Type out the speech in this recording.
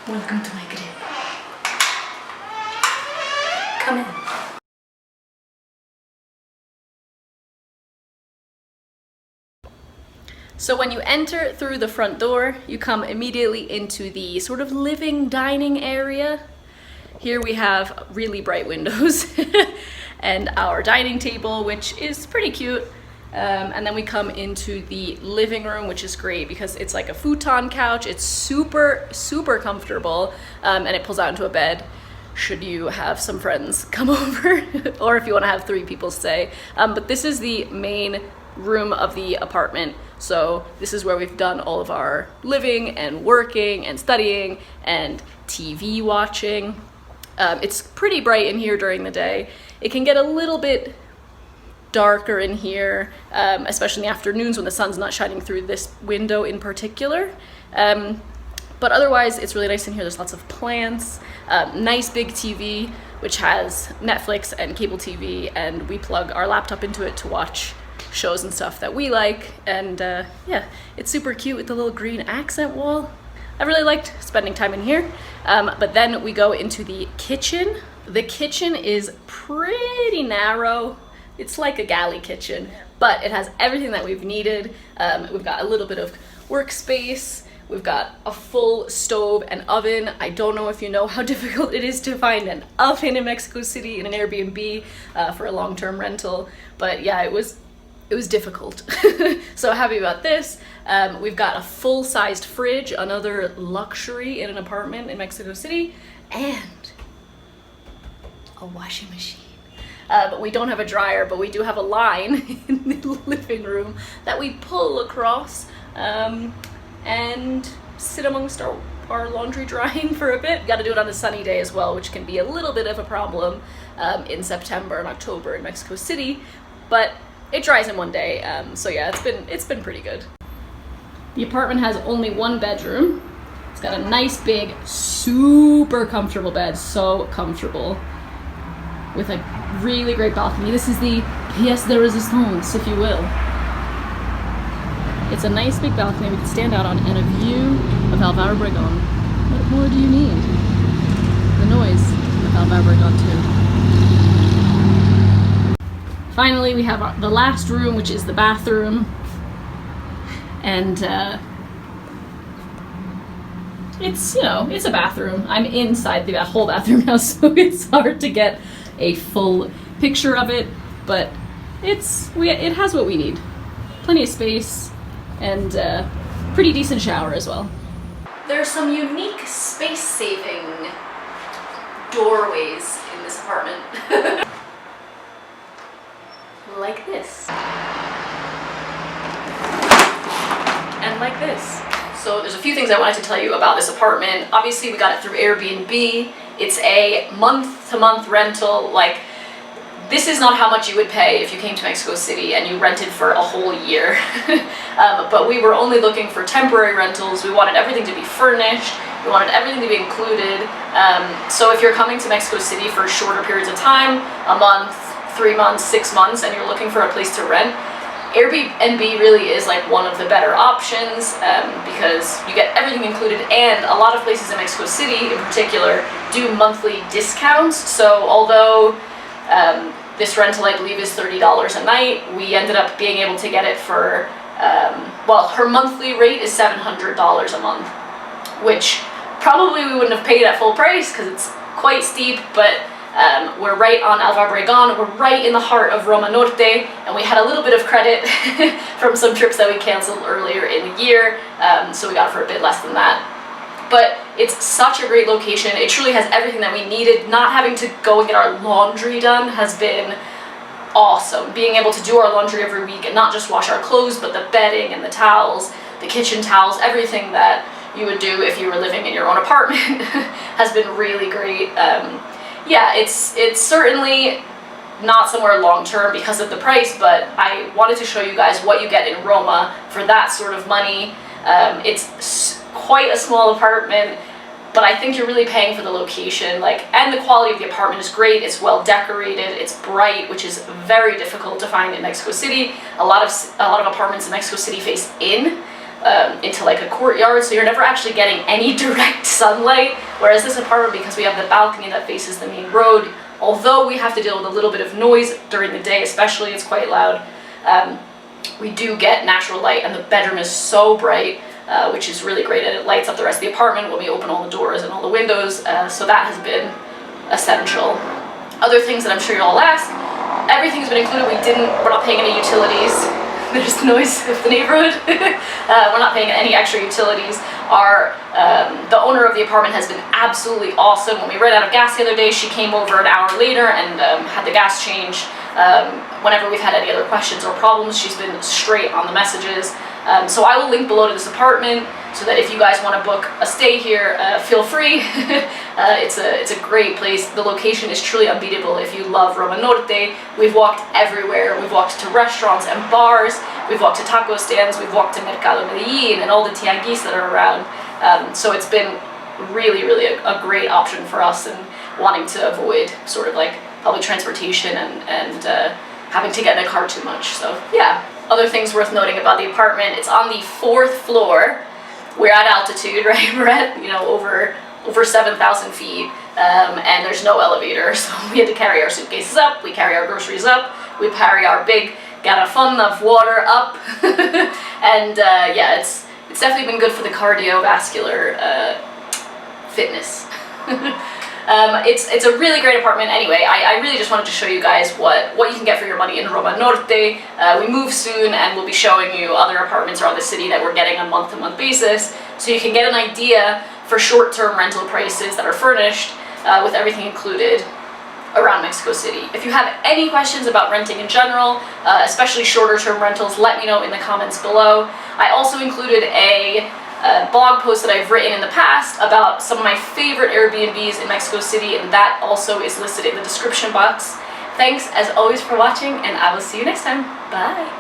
Welcome to my crib. Come in. So when you enter through the front door, you come immediately into the sort of living dining area. Here we have really bright windows and our dining table, which is pretty cute. And then we come into the living room, which is great because it's like a futon couch. It's super, super comfortable, and it pulls out into a bed should you have some friends come over or if you want to have 3 people stay. But this is the main room of the apartment. So this is where we've done all of our living and working and studying and TV watching. It's pretty bright in here during the day. It can get a little bit darker in here, especially in the afternoons when the sun's not shining through this window in particular. But otherwise, it's really nice in here. There's lots of plants, nice big TV, which has Netflix and cable TV, and we plug our laptop into it to watch shows and stuff that we like. And yeah, it's super cute with the little green accent wall. I really liked spending time in here. But then we go into the kitchen. The kitchen is pretty narrow. It's like a galley kitchen, but it has everything that we've needed. We've got a little bit of workspace. We've got a full stove and oven. I don't know if you know how difficult it is to find an oven in Mexico City in an Airbnb for a long-term rental. But yeah, it was difficult. So happy about this. We've got a full-sized fridge, another luxury in an apartment in Mexico City, and a washing machine. But we don't have a dryer, but we do have a line in the living room that we pull across and sit amongst our laundry drying for a bit. Got to do it on a sunny day as well, which can be a little bit of a problem in September and October in Mexico City, but it dries in one day. So yeah, it's been pretty good. The apartment has only 1 bedroom. It's got a nice big, super comfortable bed, so comfortable, with a really great balcony. This is the pièce de résistance, if you will. It's a nice big balcony we can stand out on and a view of Álvaro Obregón. What more do you need? The noise of Álvaro Obregón too. Finally, we have the last room, which is the bathroom. And it's, you know, it's a bathroom. I'm inside the whole bathroom now, so it's hard to get a full picture of it, but it has what we need. Plenty of space and pretty decent shower as well. There's some unique space-saving doorways in this apartment. Like this. And like this. So there's a few things I wanted to tell you about this apartment. Obviously we got it through Airbnb. It's a month-to-month rental. Like, this is not how much you would pay if you came to Mexico City and you rented for a whole year. But we were only looking for temporary rentals. We wanted everything to be furnished. We wanted everything to be included. So if you're coming to Mexico City for shorter periods of time, a month, 3 months, 6 months, and you're looking for a place to rent, Airbnb really is like one of the better options because you get everything included, and a lot of places in Mexico City in particular do monthly discounts. So although this rental I believe is $30 a night, we ended up being able to get it for, well, her monthly rate is $700 a month, which probably we wouldn't have paid at full price because it's quite steep, but we're right on Álvaro Obregón. We're right in the heart of Roma Norte, and we had a little bit of credit from some trips that we canceled earlier in the year, so we got it for a bit less than that. But it's such a great location. It truly has everything that we needed. Not having to go and get our laundry done has been awesome. Being able to do our laundry every week and not just wash our clothes, but the bedding and the towels, the kitchen towels, everything that you would do if you were living in your own apartment has been really great. Yeah, it's certainly not somewhere long-term because of the price, but I wanted to show you guys what you get in Roma for that sort of money. It's quite a small apartment, but I think you're really paying for the location, and the quality of the apartment is great. It's well decorated, it's bright, which is very difficult to find in Mexico City. A lot of apartments in Mexico City face in, into like a courtyard, so you're never actually getting any direct sunlight. Whereas this apartment, because we have the balcony that faces the main road, although we have to deal with a little bit of noise during the day, especially, it's quite loud, we do get natural light, and the bedroom is so bright, which is really great, and it lights up the rest of the apartment when we open all the doors and all the windows, so that has been essential. Other things that I'm sure you'll all ask, everything's been included. We're not paying any utilities. There's the noise of the neighborhood. We're not paying any extra utilities. The owner of the apartment has been absolutely awesome. When we ran out of gas the other day, she came over an hour later and had the gas changed. Whenever we've had any other questions or problems, she's been straight on the messages. So I will link below to this apartment so that if you guys want to book a stay here, feel free. It's a great place. The location is truly unbeatable if you love Roma Norte. We've walked everywhere. We've walked to restaurants and bars. We've walked to taco stands. We've walked to Mercado Medellin and all the tianguis that are around. So it's been really, really a great option for us, and wanting to avoid sort of like public transportation and having to get in a car too much. So yeah. Other things worth noting about the apartment, it's on the 4th floor. We're at altitude, right? We're at, over 7,000 feet, and there's no elevator, so we had to carry our suitcases up, we carry our groceries up, we carry our big garrafon of water up, and yeah, it's definitely been good for the cardiovascular fitness. It's a really great apartment. Anyway, I really just wanted to show you guys what you can get for your money in Roma Norte. We move soon, and we'll be showing you other apartments around the city that we're getting on a month-to-month basis, so you can get an idea for short-term rental prices that are furnished with everything included around Mexico City. If you have any questions about renting in general, especially shorter-term rentals, let me know in the comments below. I also included a blog post that I've written in the past about some of my favorite Airbnbs in Mexico City, and that also is listed in the description box. Thanks as always for watching, and I will see you next time. Bye!